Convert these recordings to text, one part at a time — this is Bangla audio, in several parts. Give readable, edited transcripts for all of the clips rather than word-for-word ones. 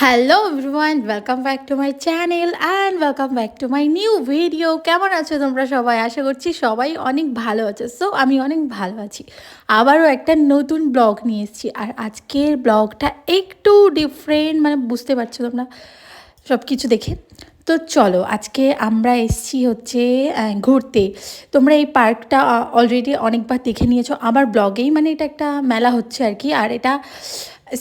Hello everyone, welcome back to my channel and welcome back to my new video. কেমন আছো তোমরা সবাই? আশা করছি সবাই অনেক ভালো আছো। সো আমি অনেক ভালো আছি। আবারও একটা নতুন ব্লগ নিয়ে এসেছি। আর আজকের ব্লগটা একটু ডিফারেন্ট, মানে বুঝতে পারছো তোমরা সব কিছু দেখে। তো চলো, আজকে আমরা এসেছি হচ্ছে ঘুরতে। তোমরা এই পার্কটা অলরেডি অনেকবার দেখে নিয়েছো আমার ব্লগেই। মানে এটা একটা মেলা হচ্ছে আর কি। আর এটা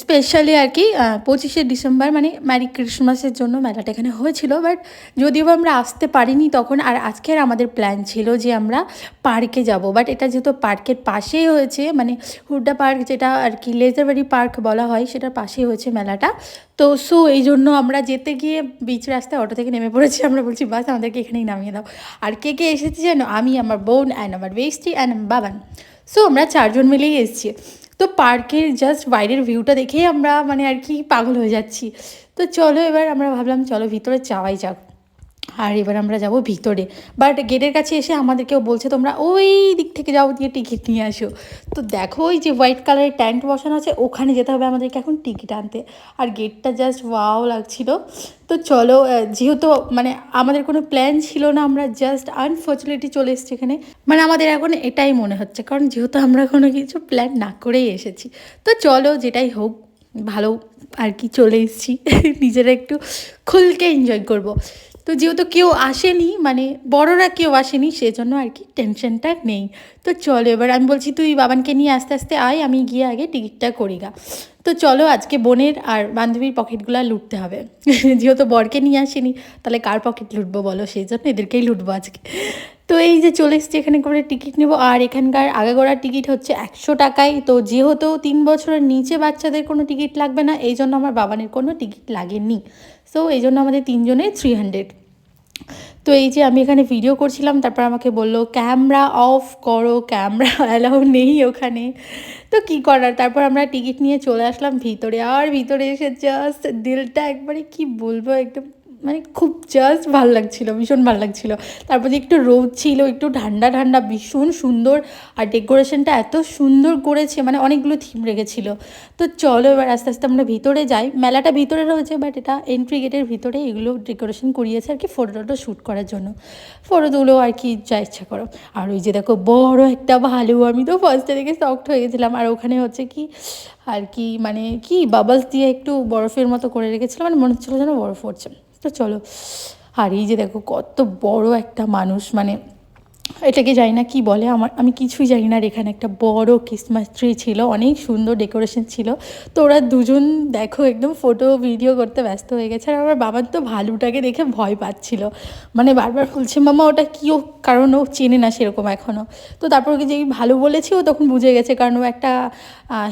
স্পেশালি আর কি 25শে ডিসেম্বর মানে ম্যারি ক্রিসমাসের জন্য মেলাটা এখানে হয়েছিল। বাট যদিও আমরা আসতে পারিনি তখন। আর আজকের আমাদের প্ল্যান ছিল যে আমরা পার্কে যাব। বাট এটা যেহেতু পার্কের পাশেই হয়েছে, মানে হুড্ডা পার্ক যেটা আর কি লেজারবাড়ি পার্ক বলা হয়, সেটার পাশেই হয়েছে মেলাটা। তো এই জন্য আমরা যেতে গিয়ে বিচ রাস্তায় অটো থেকে নেমে পড়েছি। আমরা বলছি বাস আমাদেরকে এখানেই নামিয়ে দাও। আর কে কে এসেছি জানো? আমি, আমার বোন অ্যান্ড আমার বেস্টি অ্যান্ড বাবান। আমরা 4জন মিলেই এসেছি। তো পার্কের জাস্ট বাইরের ভিউটা দেখেই আমরা মানে আর কি পাগল হয়ে যাচ্ছি। তো চলো, এবার আমরা ভাবলাম চলো ভিতরে যাওয়াই যাক। আর এবার আমরা যাব ভিতরে। বাট গেটের কাছে এসে আমাদেরকেও বলছে তোমরা ওই দিক থেকে যাও, দিয়ে টিকিট নিয়ে আসো। তো দেখো ওই যে হোয়াইট কালারের ট্যান্ট বসানো আছে, ওখানে যেতে হবে আমাদেরকে এখন টিকিট আনতে। আর গেটটা জাস্ট ওয়াও লাগছিল। তো চলো, যেহেতু মানে আমাদের কোনো প্ল্যান ছিল না, আমরা জাস্ট আনফর্চুনেটলি চলে এসেছি এখানে। মানে আমাদের এখন এটাই মনে হচ্ছে, কারণ যেহেতু আমরা কোনো কিছু প্ল্যান না করেই এসেছি। তো চলো, যেটাই হোক ভালো আর কি, চলে এসেছি। নিজেরা একটু খুলকে এনজয় করব। তো যেহেতু কেউ আসেনি, মানে বড়রা কেউ আসেনি, সেজন্য আর কি টেনশনটা নেই। তো চলো, এবার আমি বলছি তুই বাবানকে নিয়ে আস্তে আস্তে আয়, আমি গিয়ে আগে টিকিটটা করি গা। তো চলো, আজকে বোনের আর বান্ধবীর পকেটগুলো লুটতে হবে। যেহেতু বরকে নিয়ে আসেনি, তাহলে কার পকেট লুটবো বলো? সেই জন্য এদেরকেই লুটবো আজকে। তো এই যে চলে এসেছি, এখানে করে টিকিট নেবো। আর এখানকার আগাগোড়ার টিকিট হচ্ছে 100 টাকায়। তো যেহেতু 3 বছরের নিচে বাচ্চাদের কোনো টিকিট লাগবে না, এই জন্য আমার বাবানের কোনো টিকিট লাগেনি। এই জন্য আমাদের 3জনের 300। তো এই যে আমি এখানে ভিডিও করছিলাম, তারপর আমাকে বললো ক্যামেরা অফ করো, ক্যামেরা অ্যালাউ নেই ওখানে। তো কী করার, তারপর আমরা টিকিট নিয়ে চলে আসলাম ভিতরে। আর ভিতরে এসে জাস্ট দিলটা একবারে কি বলবো, একদম মানে খুব জাস্ট ভালো লাগছিলো, ভীষণ ভালো লাগছিলো। তারপর যে একটু রোদ ছিল, একটু ঠান্ডা ঠান্ডা, ভীষণ সুন্দর। আর ডেকোরেশনটা এত সুন্দর করেছে, মানে অনেকগুলো থিম রেখেছিলো। তো চলো, এবার আস্তে আস্তে আমরা ভিতরে যাই। মেলাটা ভিতরে রয়েছে, বাট এটা এন্ট্রি গেটের ভিতরে এগুলো ডেকোরেশন করিয়েছে আর কি, ফটো টটো শ্যুট করার জন্য। ফটো তুলো আর কি, যা ইচ্ছা করো। আর ওই যে দেখো বড় একটা ভালু, আমি তো ফার্স্টে দেখে শকড হয়ে গেছিলাম। আর ওখানে হচ্ছে কি আর কি, মানে কি বাবলস দিয়ে একটু বরফের মতো করে রেখেছিলাম, মানে মনে হচ্ছিলো যেন বরফ পড়ছে। তো চলো, আর এই যে দেখো কত বড় একটা মানুষ, মানে এটাকে জানি না কি বলে, আমি কিছুই জানি না। আর এখানে একটা বড় ক্রিসমাস ট্রি ছিল, অনেক সুন্দর ডেকোরেশন ছিল। তো ওরা দুজন দেখো একদম ফটো ভিডিও করতে ব্যস্ত হয়ে গেছে। আর আমার বাবার তো ভালুটাকে দেখে ভয় পাচ্ছিল, মানে বারবার বলছে মামা ওটা কী, ও কারণ ও চেনে না সেরকম এখনও। তো তারপর ওকে যেই ভালু বলেছি, ও তখন বুঝে গেছে, কারণ ও একটা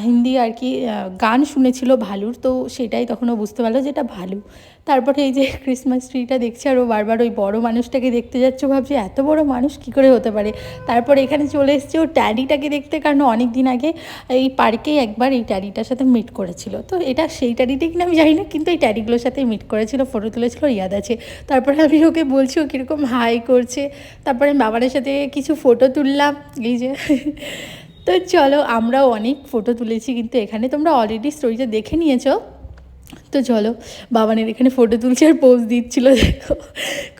হিন্দি আর কি গান শুনেছিল ভালুর, তো সেটাই তখন ও বুঝতে পারলো যে এটা ভালু। তারপরে এই যে ক্রিসমাস ট্রিটা দেখছি, আর ও বারবার ওই বড় মানুষটাকে দেখতে যাচ্ছে, ভাবছি এত বড় মানুষ কী করে হতে পারে। তারপর এখানে চলে এসছে ও ট্যাডিটাকে দেখতে, কারণ অনেক দিন আগে এই পার্কেই একবার এই ট্যাডিটার সাথে মিট করেছিল। তো এটা সেই ট্যাডিটা কিনা আমি জানি না, কিন্তু এই ট্যাডিগুলোর সাথে মিট করেছিল, ফটো তুলেছিল, ইয়াদ আছে। তারপরে আমি ওকে বলছি, ও কীরকম হাই করছে। তারপরে আমি বাবারের সাথে কিছু ফটো তুললাম, এই যে। তো চলো, আমরাও অনেক ফটো তুলেছি, কিন্তু এখানে তোমরা অলরেডি স্টোরিটা দেখে নিয়েছো। তো চলো, বাবানের এখানে ফটো তুলছে আর পোজ দিচ্ছিলো, দেখো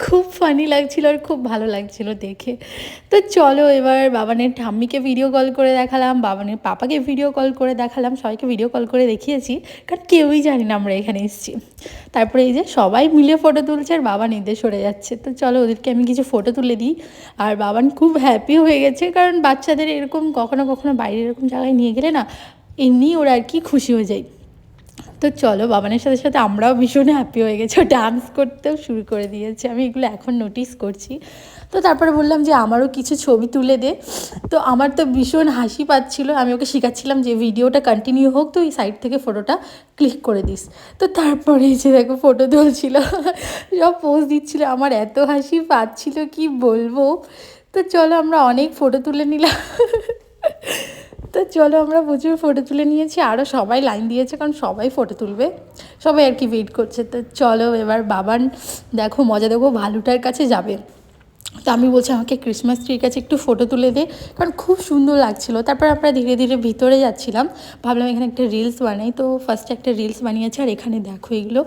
খুব ফানি লাগছিলো আর খুব ভালো লাগছিলো দেখে। তো চলো, এবার বাবানের ঠাম্মিকে ভিডিও কল করে দেখালাম, বাবানের পাপাকে ভিডিও কল করে দেখালাম, সবাইকে ভিডিও কল করে দেখিয়েছি, কারণ কেউই জানি না আমরা এখানে এসেছি। তারপরে এই যে সবাই মিলে ফটো তুলছে, আর বাবা নির্দেশ সরে যাচ্ছে। তো চলো, ওদেরকে আমি কিছু ফটো তুলে দিই। আর বাবান খুব হ্যাপি হয়ে গেছে, কারণ বাচ্চাদের এরকম কখনো কখনো বাইরে এরকম জায়গায় নিয়ে গেলে না, এমনি ওরা আর কি খুশি হয়ে যায়। তো চলো, বাবানের সাথে সাথে আমরাও ভীষণ হ্যাপি হয়ে গেছি, ডান্স করতেও শুরু করে দিয়েছে, আমি এগুলো এখন নোটিস করছি। তো তারপরে বললাম যে আমারও কিছু ছবি তুলে দে। তো আমার তো ভীষণ হাসি পাচ্ছিলো, আমি ওকে শেখাচ্ছিলাম যে ভিডিওটা কন্টিনিউ হোক, তো এই সাইড থেকে ফটোটা ক্লিক করে দিস। তো তারপরে যে দেখো ফটো তুলছিল, সব পোজ দিচ্ছিলো, আমার এত হাসি পাচ্ছিলো কি বলবো। তো চলো, আমরা অনেক ফটো তুলে নিলাম। তো চলো, আমরা প্রচুর ফটো তুলে নিয়েছি, আরও সবাই লাইন দিয়েছে, কারণ সবাই ফটো তুলবে, সবাই আর কি ওয়েট করছে। তো চলো, এবার বাবান দেখো মজা, দেখো ভালুটার কাছে যাবে। তো আমি বলছি আমাকে ক্রিসমাস ট্রির কাছে একটু ফটো তুলে দে, কারণ খুব সুন্দর লাগছিলো। তারপর আমরা ধীরে ধীরে ভিতরে যাচ্ছিলাম, ভাবলাম এখানে একটা রিলস বানাই। তো ফার্স্টে একটা রিলস বানিয়েছে। আর এখানে দেখো এগুলো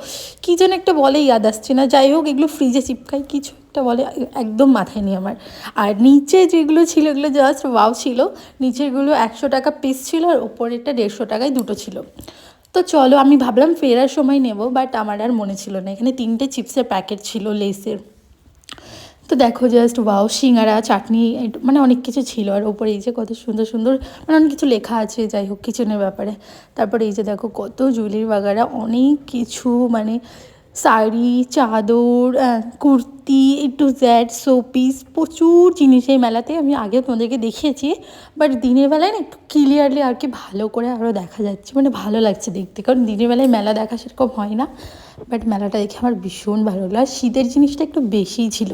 কী যেন একটা বলে, ইয়াদ আসছে না, যাই হোক এগুলো ফ্রিজে চিপকাই কিছু একটা বলে, একদম মাথায় নেই আমার। আর নিচে যেগুলো ছিল এগুলো জাস্ট ওয়াও ছিল। নিচেরগুলো 100 টাকা পিস ছিল, আর ওপরেরটা 150 টাকায় দুটো ছিল। তো চলো, আমি ভাবলাম ফেরার সময় নেব, বাট আমার আর মনে ছিল না। এখানে 3টে চিপসের প্যাকেট ছিল লেসের। তো দেখো জাস্ট ওয়াও, সিঙ্গারা, চাটনি, মানে অনেক কিছু ছিল। আর ওপরে এই যে কত সুন্দর সুন্দর মানে অনেক কিছু লেখা আছে, যাই হোক কিচেনের ব্যাপারে। তারপরে এই যে দেখো কত জুয়েলারি বাগারা, অনেক কিছু, মানে শাড়ি, চাদর, কুর্তি, টু জেড, শোপিস, প্রচুর জিনিস এই মেলাতে। আমি আগেও তোমাদেরকে দেখিয়েছি, বাট দিনের বেলায় না একটু ক্লিয়ারলি আর কি ভালো করে আরও দেখা যাচ্ছে, মানে ভালো লাগছে দেখতে। কারণ দিনের বেলায় মেলা দেখা সেরকম হয় না, বাট মেলাটা দেখে আমার ভীষণ ভালো লাগলো। আর শীতের জিনিসটা একটু বেশিই ছিল।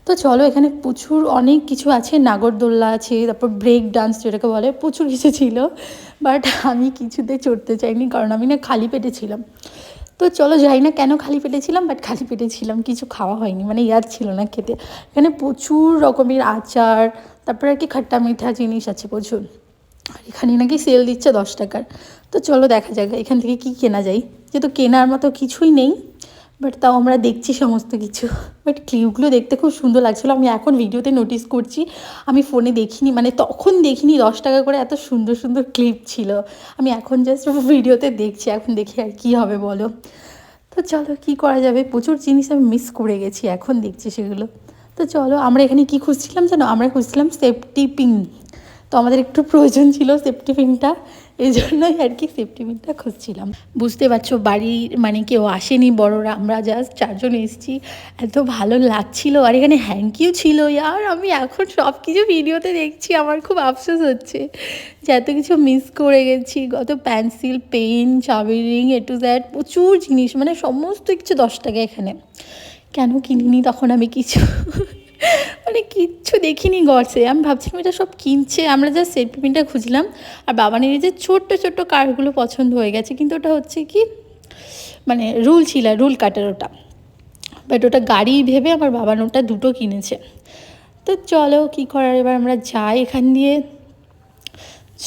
তো চলো, এখানে প্রচুর অনেক কিছু আছে, নাগরদোল্লা আছে, তারপর ব্রেক ডান্স যেটাকে বলে, প্রচুর কিছু ছিল। বাট আমি কিছুতে চড়তে চাইনি, কারণ আমি না খালি পেটে ছিলাম। তো চলো, যাই না কেন খালি পেটে ছিলাম, বাট খালি পেটে ছিলাম, কিছু খাওয়া হয়নি, মানে ইয়াদ ছিল না খেতে। এখানে প্রচুর রকমের আচার, তারপরে আর কি খাট্টা মিঠা জিনিস আছে প্রচুর। আর এখানে নাকি সেল দিচ্ছে 10 টাকার। তো চলো দেখা যাক এখান থেকে কি কেনা যায়, যেহেতু কেনার মতো কিছুই নেই, বাট তাও আমরা দেখছি সমস্ত কিছু। বাট ক্লিপগুলো দেখতে খুব সুন্দর লাগছিলো। আমি এখন ভিডিওতে নোটিস করছি, আমি ফোনে দেখিনি, মানে তখন দেখিনি 10 টাকা করে এত সুন্দর সুন্দর ক্লিপ ছিল। আমি এখন জাস্ট ভিডিওতে দেখছি, এখন দেখি আর কী হবে বলো। তো চলো, কী করা যাবে, প্রচুর জিনিস আমি মিস করে গেছি, এখন দেখছি সেগুলো। তো চলো, আমরা এখানে কি খুঁজছিলাম জানো, আমরা খুঁজছিলাম সেফটি পিন। তো আমাদের একটু প্রয়োজন ছিল সেফটি পিনটা, এই জন্যই আর কি সেফটি পিনটা খুঁজছিলাম। বুঝতে পারছো, বাড়ির মানে কেউ আসেনি বড়রা, আমরা জাস্ট 4 জন এসেছি। এত ভালো লাগছিল। আর এখানে হ্যাঙ্কিও ছিল। আর আমি এখন সব কিছু ভিডিওতে দেখছি, আমার খুব আফসোস হচ্ছে যে এত কিছু মিস করে গেছি। কত পেন্সিল, পেন, চাবি রিং, টু জেড, প্রচুর জিনিস, মানে সমস্ত কিছু 10 টাকা এখানে। কেন কিনিনি তখন আমি কিছু, মানে কিচ্ছু দেখিনি গড়ছে। আমি ভাবছিলাম এটা সব কিনছে, আমরা যা সেলফি পিনটা খুঁজলাম। আর বাবানের এই যে ছোট্ট ছোট্ট কারগুলো পছন্দ হয়ে গেছে, কিন্তু ওটা হচ্ছে কি মানে রুল ছিল, রুল কাটার ওটা। বাট ওটা গাড়ি ভেবে আমার বাবান ওটা দুটো কিনেছে। তো চলো, কী করার, এবার আমরা যাই এখান দিয়ে,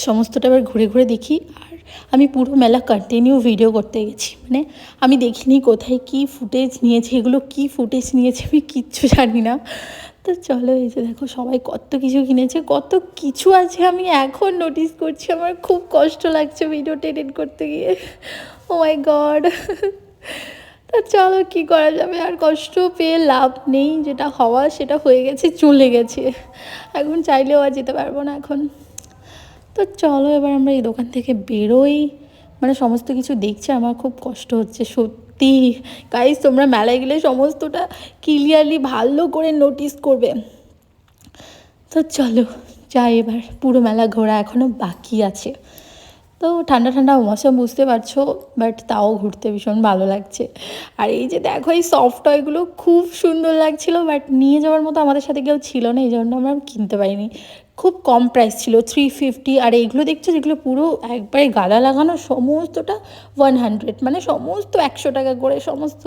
সমস্তটা এবার ঘুরে ঘুরে দেখি। আর আমি পুরো মেলা কন্টিনিউ ভিডিও করতে গেছি, মানে আমি দেখিনি কোথায় কী ফুটেজ নিয়েছে, এগুলো কী ফুটেজ নিয়েছে আমি কিচ্ছু জানি না। তো চলো, এই যে দেখো সবাই কত কিছু কিনেছে, কত কিছু আছে আমি এখন নোটিস করছি। আমার খুব কষ্ট লাগছে ভিডিওটা এডিট করতে গিয়ে, ও মাই গড। তা চলো, কী করা যাবে, আর কষ্ট পেয়ে লাভ নেই, যেটা হওয়া সেটা হয়ে গেছে, চলে গেছে, এখন চাইলেও আর যেতে পারবো না এখন। তো চলো, এবার আমরা এই দোকান থেকে বেরোই। মানে সমস্ত কিছু দেখছি, আমার খুব কষ্ট হচ্ছে সত্যি। গাইস, তোমরা মেলায় গেলে সমস্তটা ক্লিয়ারলি ভালো করে নোটিস করবে। তো চলো যাই, এবার পুরো মেলা ঘোরা এখনও বাকি আছে। তো ঠান্ডা ঠান্ডা মৌসুম, বুঝতে পারছো, বাট তাও ঘুরতে ভীষণ ভালো লাগছে। আর এই যে দেখো এই সফট টয়গুলো খুব সুন্দর লাগছিলো, বাট নিয়ে যাওয়ার মতো আমাদের সাথে কেউ ছিল না, এই জন্য আমরা কিনতে পারিনি। খুব কম প্রাইস ছিল, 350। আর এইগুলো দেখছো যেগুলো পুরো একবারে গালা লাগানো, সমস্তটা 100, মানে সমস্ত 100 টাকা করে সমস্ত।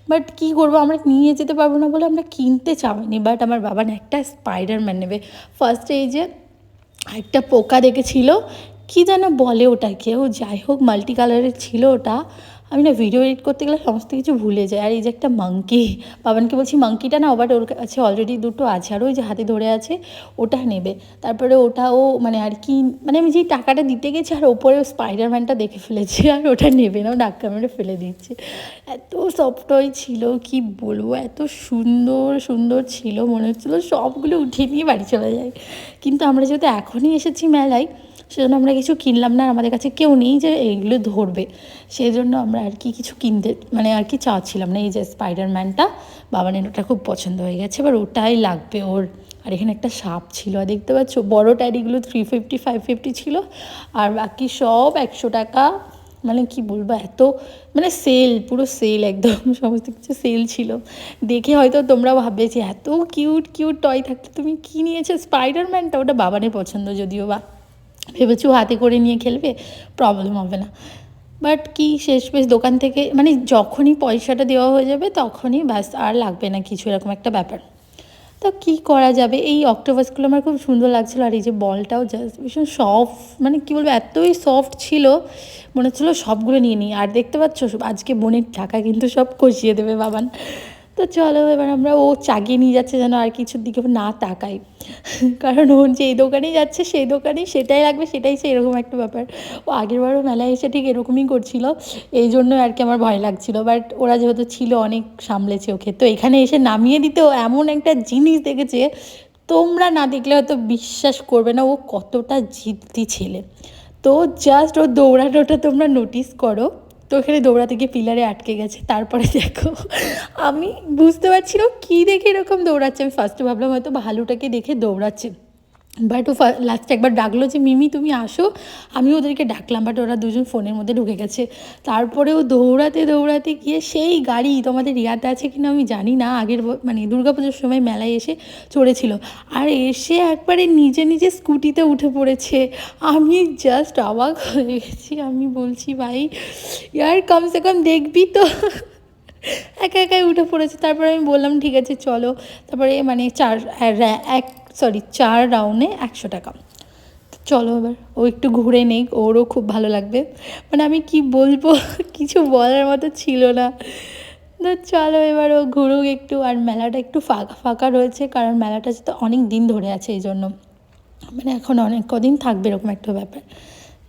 বাট কী করবো, আমরা নিয়ে যেতে পারবো না বলে আমরা কিনতে চাইনি। বাট আমার বাবা না একটা স্পাইডারম্যান নেবে। ফার্স্টে এই যে একটা পোকা দেখেছিল, কী যেন বলে ওটাকে, ও যাই হোক মাল্টি কালারের ছিল ওটা। আমি না ভিডিও এডিট করতে গেলে সমস্ত কিছু ভুলে যাই। আর এই যে একটা মাঙ্কি, বাবানকে বলছি মাঙ্কিটা না, বাট ওর কাছে অলরেডি দুটো আছে, আর ওই যে হাতে ধরে আছে ওটা নেবে। তারপরে ওটাও মানে আর কি, মানে আমি যেই টাকাটা দিতে গেছি আর ওপরে স্পাইডারম্যানটা দেখে ফেলেছি, আর ওটা নেবে না, ও ডাক্কা মেরে ফেলে দিচ্ছে। এত সফটই ছিল, কি বলবো, এত সুন্দর সুন্দর ছিল, মনে হচ্ছিলো সবগুলো উঠিয়ে নিয়ে বাড়ি চলে যায়। কিন্তু আমরা যেহেতু এখনই এসেছি মেলায়, সেজন্য আমরা কিছু কিনলাম না, আর আমাদের কাছে কেউ নেই যে এইগুলো ধরবে, সেই জন্য আমরা আর কি কিছু কিনতে মানে আর কি চাচ্ছিলাম না। এই যে স্পাইডারম্যানটা বাবানের ওটা খুব পছন্দ হয়ে গেছে, এবার ওটাই লাগবে ওর। আর এখানে একটা সাপ ছিল, আর দেখতে পাচ্ছ বড় ট্যাডিগুলো 350 550 ছিল, আর বাকি সব 100 টাকা। মানে কি বলবো, এত মানে সেল, পুরো সেল একদম, সমস্ত কিছু সেল ছিল। দেখে হয়তো তোমরা ভাববে যে এত কিউট কিউট টয় থাকতে তুমি কী নিয়েছো, স্পাইডারম্যানটা, ওটা বাবানের পছন্দ যদিও বা, ভেবেছো হাতে করে নিয়ে খেলবে, প্রবলেম হবে না। বাট কি শেষমেশ দোকান থেকে মানে যখনই পয়সাটা দেওয়া হয়ে যাবে তখনই ব্যাস, আর লাগবে না কিছু, এরকম একটা ব্যাপার। তো কী করা যাবে, এই অক্টোপাসগুলো আমার খুব সুন্দর লাগছিলো। আর এই যে বলটাও জাস্ট ভীষণ সফট, মানে কী বলবো, এতই সফট ছিল, মনে হচ্ছিলো সবগুলো নিয়ে নিই। আর দেখতে পাচ্ছ আজকে বোনের টাকা কিন্তু সব কষিয়ে দেবে বাবান। তো চলো এবার আমরা, ও চাগিয়ে নিয়ে যাচ্ছে যেন আর কিছুর দিকে না তাকাই, কারণ ও যে এই দোকানেই যাচ্ছে সেই দোকানেই সেটাই লাগবে, সেটাই সে, এরকম একটা ব্যাপার। ও আগেরবারও মেলায় এসে ঠিক এরকমই করছিল, এই জন্য আর কি আমার ভয় লাগছিল। বাট ওরা যেহেতু ছিল অনেক সামলেছে ওকে, তো এখানে এসে নামিয়ে দিতেও এমন একটা জিনিস দেখেছে, তোমরা না দেখলে হয়তো বিশ্বাস করবে না ও কতটা জিদ্দি ছেলে। তো জাস্ট ও দৌড়ানোটা তোমরা নোটিস করো। তো ওখানে দৌড়াতে গিয়ে পিলারে আটকে গেছে। তারপরে দেখো আমি বুঝতে পারছি না কী দেখে এরকম দৌড়াচ্ছে। আমি ফার্স্টে ভাবলাম হয়তো ভালুটাকে দেখে দৌড়াচ্ছে, বাট ও লাস্টে একবার ডাকলো যে মিমি তুমি আসো, আমি ওদেরকে ডাকলাম, বাট ওরা দুজন ফোনের মধ্যে ঢুকে গেছে। তারপরে ও দৌড়াতে দৌড়াতে গিয়ে সেই গাড়ি, তোমাদের ইয়াদ আছে কিনা আমি জানি না, আগের মানে দুর্গাপুজোর সময় মেলায় এসে চড়েছিল, আর এসে একবারে নিজে নিজে স্কুটিতে উঠে পড়েছে। আমি জাস্ট অবাক হয়ে গেছি, আমি বলছি ভাই ইয়ার কমসে কম দেখবি তো, একা একাই উঠে পড়েছে। তারপরে আমি বললাম ঠিক আছে চলো, তারপরে মানে 4 রাউন্ডে 100 টাকা। চলো এবার ও একটু ঘুরে নেই, ওরও খুব ভালো লাগবে। মানে আমি কি বলবো, কিছু বলার মতো ছিল না। তো চলো এবার ও ঘুরুক একটু, আর মেলাটা একটু ফাঁকা ফাঁকা রয়েছে, কারণ মেলাটা তো অনেক দিন ধরে আছে, এই জন্য মানে এখন অনেক কদিন থাকবে এরকম একটা ব্যাপার।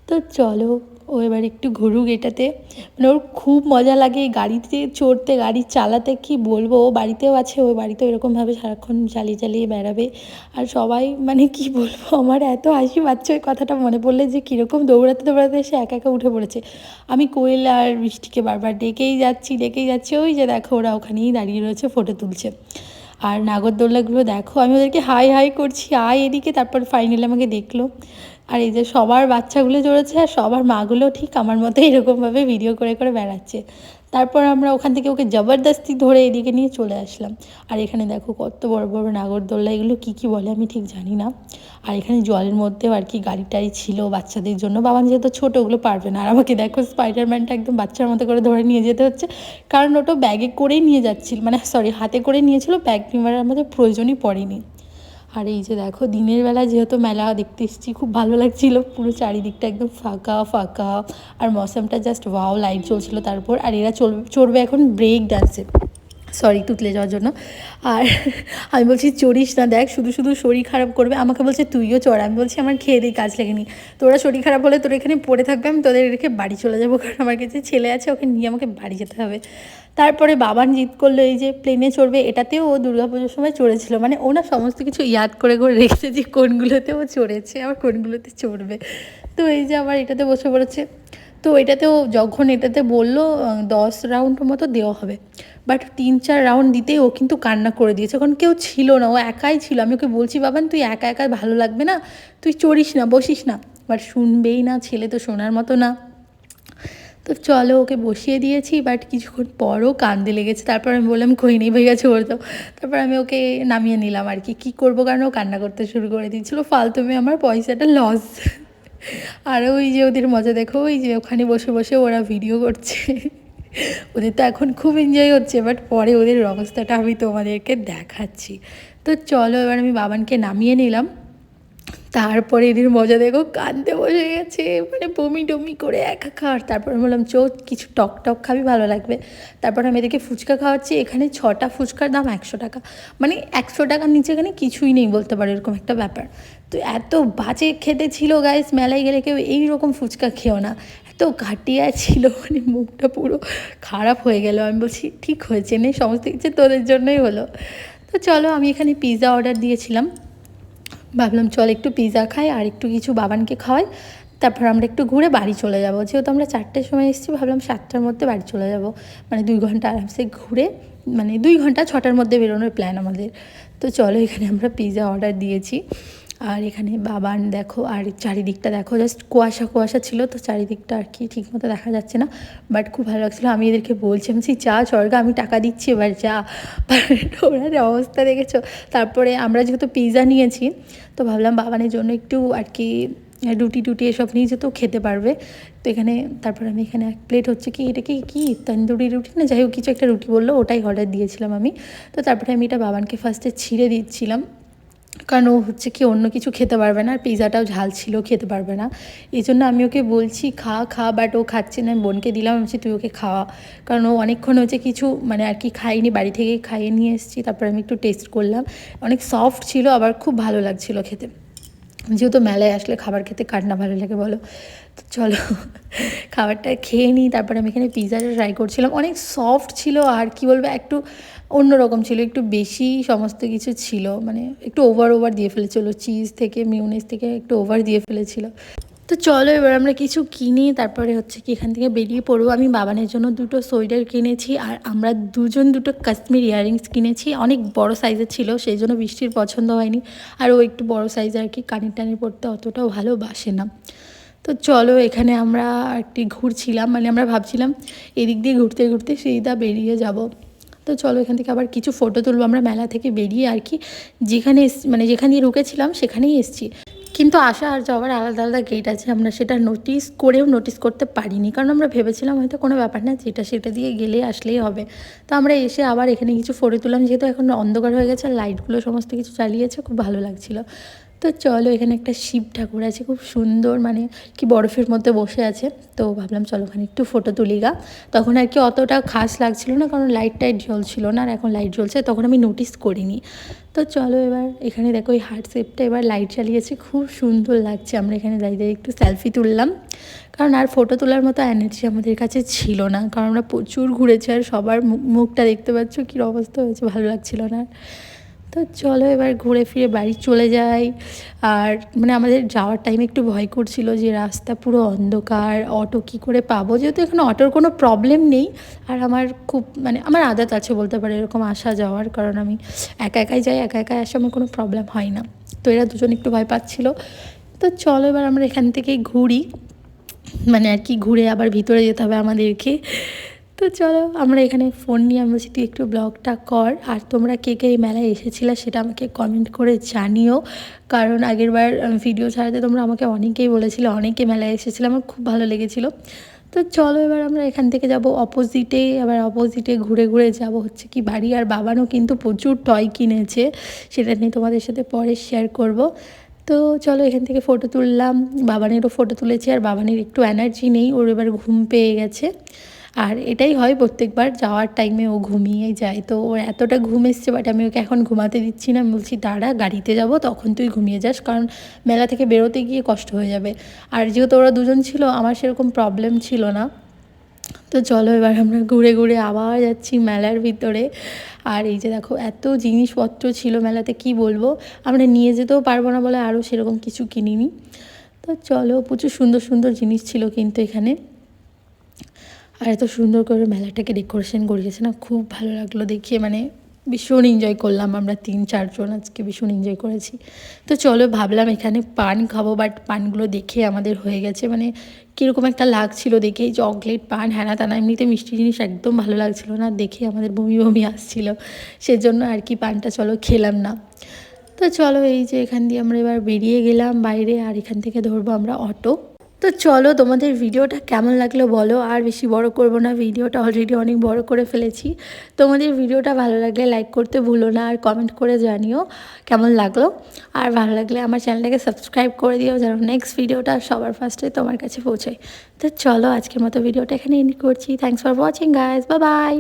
তো চলো ও এবার একটু ঘুরুক এটাতে, মানে ওর খুব মজা লাগে গাড়িতে চড়তে, গাড়ি চালাতে, কি বলবো। ও বাড়িতেও আছে, ওই বাড়িতেও এরকমভাবে সারাক্ষণ চালিয়ে চালিয়ে বেড়াবে। আর সবাই মানে কি বলবো, আমার এত হাসি পাচ্ছে ওই কথাটা মনে পড়লে, যে কীরকম দৌড়াতে দৌড়াতে এসে একা একা উঠে পড়েছে। আমি কোয়েল আর বৃষ্টিকে বারবার ডেকেই যাচ্ছি, ওই যে দেখো ওরা ওখানেই দাঁড়িয়ে রয়েছে, ফটো তুলছে। আর নাগরদোল্লাগুলো দেখো, আমি ওদেরকে হাই হাই করছি আয় এদিকে, তারপর ফাইনালি আমাকে দেখলো। আর এই যে সবার বাচ্চাগুলো জড়েছে, আর সবার মাগুলো ঠিক আমার মতো এরকমভাবে ভিডিও করে করে বেড়াচ্ছে। তারপর আমরা ওখান থেকে ওকে জবরদস্তি ধরে এদিকে নিয়ে চলে আসলাম। আর এখানে দেখো কত বড় বড় নাগরদোল্লা, এগুলো কী কী বলে আমি ঠিক জানি না। আর এখানে জলের মধ্যেও আর কি গাড়িটাই ছিল বাচ্চাদের জন্য, বাবা যেহেতু ছোটো ওগুলো পারবে না। আর আমাকে দেখো স্পাইডারম্যানটা একদম বাচ্চার মতো করে ধরে নিয়ে যেতে হচ্ছে, কারণ ওটা ব্যাগে করেই নিয়ে যাচ্ছিল, মানে সরি হাতে করে নিয়েছিল, ব্যাগ নেওয়ার আমাদের প্রয়োজনই পড়েনি। আর এই যে দেখো দিনের বেলা যেহেতু মেলা দেখতে এসেছি, খুব ভালো লাগছিল, পুরো চারিদিকটা একদম ফাঁকা ফাঁকা, আর মৌসমটা জাস্ট ওয়াও, লাইট জ্বলছিল তারপর। আর এরা চড়বে এখন ব্রেক ডান্সে, সরি তুতলে যাওয়ার জন্য। আর আমি বলছি চড়িস না, দেখ শুধু শুধু শরীর খারাপ করবে। আমাকে বলছে তুইও চড়, আমি বলছি আমার খেয়ে দিয়ে কাজ লেগেনি, তোরা শরীর খারাপ হলে তোরা এখানে পড়ে থাকবে, আমি তোদের রেখে বাড়ি চলে যাবো, কারণ আমার কাছে ছেলে আছে, ওকে নিয়ে আমাকে বাড়ি যেতে হবে। তারপরে বাবান জিদ করলো এই যে প্লেনে চড়বে, এটাতেও ও দুর্গাপুজোর সময় চড়েছিল, মানে ও না সমস্ত কিছু ইয়াদ করে করে রেখেছে, যে কোনগুলোতে ও চড়েছে আবার কোনগুলোতে চড়বে। তো এই যে আবার এটাতে বসে পড়েছে। তো এটাতেও যখন এটাতে বললো 10 রাউন্ড মতো দেওয়া হবে, বাট 3-4 রাউন্ড দিতেই ও কিন্তু কান্না করে দিয়েছে, কারণ কেউ ছিল না, ও একাই ছিল। আমি ওকে বলছি বাবান তুই একা একা ভালো লাগবে না, তুই চড়িস না, বসিস না, বাট শুনবেই না, ছেলে তো শোনার মতো না। তো চলো ওকে বসিয়ে দিয়েছি, বাট কিছুক্ষণ পরও কান্দে লেগেছে। তারপর আমি বললাম কই নেই ভাইয়া ছোড় দাও। তারপর আমি ওকে নামিয়ে নিলাম আর কি, কী করবো, কারণ ও কান্না করতে শুরু করে দিয়েছিলো, ফালতুমে আমার পয়সাটা লস। আর ওই যে ওদের মজা দেখো, ওই যে ওখানে বসে বসে ওরা ভিডিও করছে, ওদের তো এখন খুব এনজয় হচ্ছে, বাট পরে ওদের অবস্থাটা আমি তোমাদেরকে দেখাচ্ছি। তো চলো এবার আমি বাবানকে নামিয়ে নিলাম। তারপরে এদের মজা দেখো, কাঁদতে বসে গেছে, মানে বমি টমি করে একাকার। তারপর বললাম চো কিছু টক টক খাবি, ভালো লাগবে। তারপর আমি এদেরকে ফুচকা খাওয়াচ্ছি, এখানে 6টা ফুচকার দাম 100 টাকা, মানে 100 টাকার নিচে এখানে কিছুই নেই বলতে পারো, এরকম একটা ব্যাপার। তো এত বাজে খেতে ছিল গাইস, মেলায় গেলে কেউ এইরকম ফুচকা খেও না, এত ঘাটিয়া ছিল, মানে মুখটা পুরো খারাপ হয়ে গেল। আমি বলছি ঠিক হয়েছে, নেই সমস্ত কিছু তোদের জন্যই হলো। তো চলো আমি এখানে পিৎজা অর্ডার দিয়েছিলাম, ভাবলাম চল একটু পিৎজা খাই আর একটু কিছু বাবানকে খাওয়াই, তারপর আমরা একটু ঘুরে বাড়ি চলে যাব। যেহেতু আমরা 4টের সময় এসেছি, ভাবলাম 7টার মধ্যে বাড়ি চলে যাব, মানে 2 ঘন্টা আরামসে ঘুরে, মানে 2 ঘন্টা 6টার মধ্যে বেরোনোর প্ল্যান আমাদের। তো চলো এখানে আমরা পিৎজা অর্ডার দিয়েছি। আর এখানে বাবান দেখো, আর চারিদিকটা দেখো, জাস্ট কুয়াশা কুয়াশা ছিল, তো চারিদিকটা আর কি ঠিকমতো দেখা যাচ্ছে না, বাট খুব ভালো লাগছিলো। আমি এদেরকে বলছি যা স্বর্গা, আমি টাকা দিচ্ছি এবার যা, ওরা অবস্থা দেখেছো। তারপরে আমরা যেহেতু পিৎজা নিয়েছি, তো ভাবলাম বাবানের জন্য একটু আর কি রুটি টুটি এসব নিয়ে যেতেও খেতে পারবে। তো এখানে তারপর আমি এখানে 1 প্লেট হচ্ছে কি এটাকে কি তন্দুরি রুটি না যাই হোক কিছু একটা রুটি বললো, ওটাই অর্ডার দিয়েছিলাম আমি। তো তারপরে আমি এটা বাবানকে ফার্স্টে ছিঁড়ে দিচ্ছিলাম, কারণ ও হচ্ছে কি অন্য কিছু খেতে পারবে না, আর পিৎজাটাও ঝাল ছিল, খেতে পারবে না। এই জন্য আমি ওকে বলছি খা খা, বাট ও খাচ্ছে না। আমি বোনকে দিলাম, আমি বলছি তুই ওকে খাওয়া, কারণ ও অনেকক্ষণ হচ্ছে কিছু মানে আর কি খাইনি, বাড়ি থেকে খাইয়ে নিয়ে এসেছি। তারপর আমি একটু টেস্ট করলাম, অনেক সফট ছিল, আবার খুব ভালো লাগছিলো খেতে। যেহেতু মেলায় আসলে খাবার খেতে কার না ভালো লাগে বলো। তো চলো খাবারটা খেয়ে নিই। তারপরে আমি এখানে পিৎজাটা ট্রাই করছিলাম, অনেক সফট ছিল, আর কি বলবো একটু অন্যরকম ছিল, একটু বেশি সমস্ত কিছু ছিল, মানে একটু ওভার দিয়ে ফেলেছিল, চিজ থেকে মিউনিস থেকে একটু ওভার দিয়ে ফেলেছিল। তো চলো এবার আমরা কিছু কিনি, তারপরে হচ্ছে কি এখান থেকে বেরিয়ে পড়বো। আমি বাবানের জন্য 2টো সোয়েটার কিনেছি, আর আমরা দুজন 2টো কাশ্মীর ইয়াররিংস কিনেছি, অনেক বড় সাইজের ছিল, সেই জন্য বৃষ্টির পছন্দ হয়নি। আর ও একটু বড় সাইজ আর কি, কানের টানের পড়তে অতটাও ভালোবাসে না। তো চলো এখানে আমরা একটি ঘুরছিলাম, মানে আমরা ভাবছিলাম এদিক দিয়ে ঘুরতে ঘুরতে সেইটা বেরিয়ে যাব। তো চলো এখান থেকে আবার কিছু ফটো তুলবো আমরা মেলা থেকে বেরিয়ে আর কি, যেখানে মানে যেখান দিয়ে ঢুকেছিলাম সেখানেই এসেছি। কিন্তু আসা আর যাওয়ার আলাদা আলাদা গেট আছে, আমরা সেটা নোটিস করতে পারিনি, কারণ আমরা ভেবেছিলাম হয়তো কোনো ব্যাপার না, যেটা সেটা দিয়ে গেলে আসলেই হবে। তো আমরা এসে আবার এখানে কিছু ফটো তুললাম, যেহেতু এখন অন্ধকার হয়ে গেছে আর লাইটগুলো সমস্ত কিছু চালিয়েছে, খুব ভালো লাগছিলো। তো চলো এখানে একটা শিব ঠাকুর আছে, খুব সুন্দর, মানে কি বরফের মধ্যে বসে আছে। তো ভাবলাম চলো ওখানে একটু ফটো তুলি গা। তখন আর কি অতটা খাস লাগছিল না, কারণ লাইট টাইট জ্বলছিল না, আর এখন লাইট জ্বলছে, তখন আমি নোটিস করিনি। তো চলো এবার এখানে দেখো এই হার্ট শেপটা এবার লাইট চালিয়েছে, খুব সুন্দর লাগছে। আমরা এখানে দাঁড়িয়ে একটু সেলফি তুললাম, কারণ আর ফটো তোলার মতো এনার্জি আমাদের কাছে ছিল না, কারণ আমরা প্রচুর ঘুরেছি, আর সবার মুখটা দেখতে পাচ্ছ কী অবস্থা হয়েছে, ভালো লাগছিল না। তো চলো এবার ঘুরে ফিরে বাড়ি চলে যাই। আর মানে আমাদের যাওয়ার টাইমে একটু ভয় করছিল যে রাস্তা পুরো অন্ধকার, অটো কী করে পাবো, যেহেতু এখানে অটোর কোনো প্রবলেম নেই। আর আমার খুব মানে আমার আদত আছে বলতে পারে এরকম আসা যাওয়ার, কারণ আমি একা একাই যাই, একা একাই আসে, আমার কোনো প্রবলেম হয় না। তো এরা দুজন একটু ভয় পাচ্ছিল। তো চলো এবার আমরা এখান থেকে ঘুরি, মানে আর কি ঘুরে আবার ভিতরে যেতে হবে আমাদেরকে। তো চলো আমরা এখানে ফোন নিয়ে আমি বলছি তুই একটু ব্লগটা কর, আর তোমরা কে কে এই মেলায় এসেছিলে সেটা আমাকে কমেন্ট করে জানিও, কারণ আগেরবার ভিডিও ছাড়াতে তোমরা আমাকে অনেকেই বলেছিলে অনেকে মেলায় এসেছিলো, আমার খুব ভালো লেগেছিলো। তো চলো এবার আমরা এখান থেকে যাব অপোজিটে, আবার অপোজিটে ঘুরে ঘুরে যাব হচ্ছে কি বাড়ি। আর বাবানও কিন্তু প্রচুর টয় কিনেছে, সেটা নিয়ে তোমাদের সাথে পরে শেয়ার করব। তো চলো এখান থেকে ফটো তুললাম, বাবানেরও ফটো তুলেছি, আর বাবানের একটু এনার্জি নেই, ওর এবার ঘুম পেয়ে গেছে। আর এটাই হয় প্রত্যেকবার যাওয়ার টাইমে ও ঘুমিয়ে যায়, তো ওর এতটা ঘুম এসছে, বাট আমি ওকে এখন ঘুমাতে দিচ্ছি না। আমি বলছি দাঁড়া গাড়িতে যাব তখন তুই ঘুমিয়ে যাস, কারণ মেলা থেকে বেরোতে গিয়ে কষ্ট হয়ে যাবে। আর যেহেতু ওরা দুজন ছিল আমার সেরকম প্রবলেম ছিল না। তো চলো এবার আমরা ঘুরে ঘুরে আবার যাচ্ছি মেলার ভিতরে। আর এই যে দেখো এত জিনিসপত্র ছিল মেলাতে, কি বলবো, আমরা নিয়ে যেতেও পারবো না বলে আরও সেরকম কিছু কিনিনি। তো চলো প্রচুর সুন্দর সুন্দর জিনিস ছিল কিন্তু এখানে, আর এত সুন্দর করে মেলাটাকে ডেকোরেশন করিয়েছে না, খুব ভালো লাগলো দেখিয়ে, মানে ভীষণ এনজয় করলাম আমরা 3-4 জন আজকে, ভীষণ এনজয় করেছি। তো চলো ভাবলাম এখানে পান খাবো, বাট পানগুলো দেখে আমাদের হয়ে গেছে, মানে কীরকম একটা লাগছিল দেখে, চকলেট পান হ্যানা তানা, এমনিতে মিষ্টি জিনিস একদম ভালো লাগছিল না, দেখে আমাদের বমি বমি আসছিল, সেজন্য আর কি পানটা চলো খেলাম না। তো চলো এই যে এখান দিয়ে আমরা এবার বেরিয়ে গেলাম বাইরে, আর এখান থেকে ধরবো আমরা অটো। তো চলো তোমাদের ভিডিওটা কেমন লাগলো বলো, আর বেশি বড় করব না, ভিডিওটা অলরেডি অনেক বড় করে ফেলেছি। তোমাদের ভিডিওটা ভালো লাগলে লাইক করতে ভুলো না, আর কমেন্ট করে জানিও কেমন লাগলো। আর ভালো লাগলে আমার চ্যানেলটাকে সাবস্ক্রাইব করে দিও, যেন নেক্সট ভিডিওটা সবার ফার্স্টে তোমার কাছে পৌঁছায়। তো চলো আজকের মতো ভিডিওটা এখানে এন্ড করছি। Thanks for watching guys, bye bye.